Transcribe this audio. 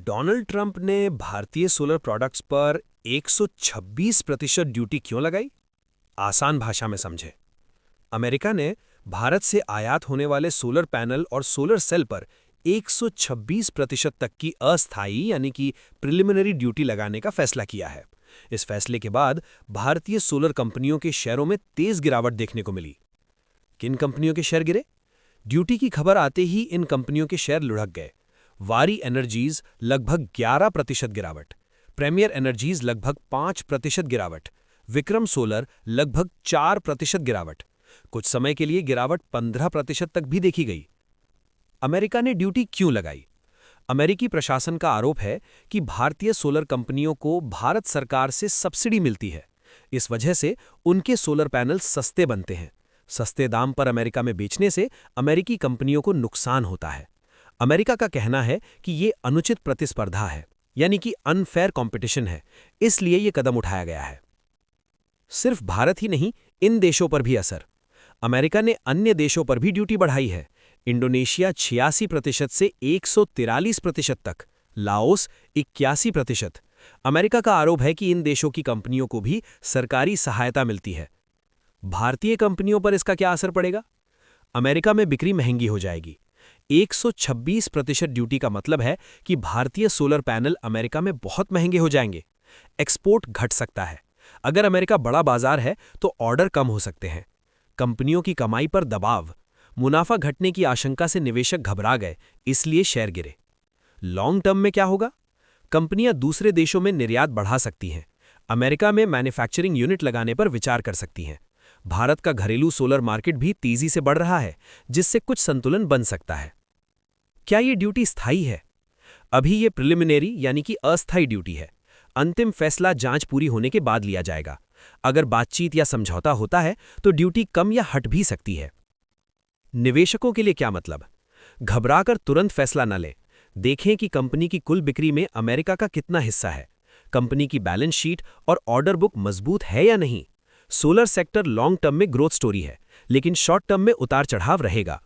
Donald Trump ने भारतीय solar products पर 126% ड्यूटी क्यों लगाई? आसान भाषा में समझे। अमेरिका ने भारत से आयात होने वाले सोलर पैनल और सोलर सेल पर 126% तक की अस्थायी यानी कि प्रिलिमिनरी ड्यूटी लगाने का फैसला किया है। इस फैसले के बाद भारतीय सोलर कंपनियों के शेयरों में तेज गिरावट देखने को मिली। किन कंपनियों के शेयर गिरे? ड्यूटी की खबर आते ही इन कंपनियों के शेयर लुढ़क गए। वारी एनर्जीज लगभग 11% गिरावट, प्रीमियर एनर्जीज लगभग 5% गिरावट, विक्रम सोलर लगभग 4% गिरावट। कुछ समय के लिए गिरावट 15% तक भी देखी गई। अमेरिका ने ड्यूटी क्यों लगाई? अमेरिकी प्रशासन का आरोप है कि भारतीय सोलर कंपनियों को भारत सरकार से सब्सिडी मिलती है। इस वजह से उनके सोलर पैनल सस्ते बनते हैं। सस्ते दाम पर अमेरिका में बेचने से अमेरिकी कंपनियों को नुकसान होता है। अमेरिका का कहना है कि ये अनुचित प्रतिस्पर्धा है, यानी कि अनफेयर कंपटीशन है, इसलिए ये कदम उठाया गया है। सिर्फ भारत ही नहीं, इन देशों पर भी असर। अमेरिका ने अन्य देशों पर भी ड्यूटी बढ़ाई है। इंडोनेशिया 86% से 143% तक, लाओस 81%। अमेरिका का आरोप है कि इन देशों की कंपनियों को भी सरकारी सहायता मिलती है। भारतीय कंपनियों पर इसका क्या असर पड़ेगा? अमेरिका में बिक्री महंगी हो जाएगी। 126% ड्यूटी का मतलब है कि भारतीय सोलर पैनल अमेरिका में बहुत महंगे हो जाएंगे। एक्सपोर्ट घट सकता है। अगर अमेरिका बड़ा बाजार है तो ऑर्डर कम हो सकते हैं। कंपनियों की कमाई पर दबाव, मुनाफा घटने की आशंका से निवेशक घबरा गए, इसलिए शेयर गिरे। लॉन्ग टर्म में क्या होगा? कंपनियां दूसरे देशों में निर्यात बढ़ा सकती हैं। अमेरिका में मैन्युफैक्चरिंग यूनिट लगाने पर विचार कर सकती हैं। भारत का घरेलू सोलर मार्केट भी तेजी से बढ़ रहा है, जिससे कुछ संतुलन बन सकता है। क्या ये ड्यूटी स्थायी है? अभी ये प्रिलिमिनरी यानी कि अस्थायी ड्यूटी है। अंतिम फैसला जांच पूरी होने के बाद लिया जाएगा। अगर बातचीत या समझौता होता है तो ड्यूटी कम या हट भी सकती है। निवेशकों के लिए क्या मतलब? घबराकर तुरंत फैसला न लें। देखें कि कंपनी की कुल बिक्री में अमेरिका का कितना हिस्सा है। कंपनी की बैलेंस शीट और ऑर्डर बुक मजबूत है या नहीं। सोलर सेक्टर लॉन्ग टर्म में ग्रोथ स्टोरी है, लेकिन शॉर्ट टर्म में उतार चढ़ाव रहेगा।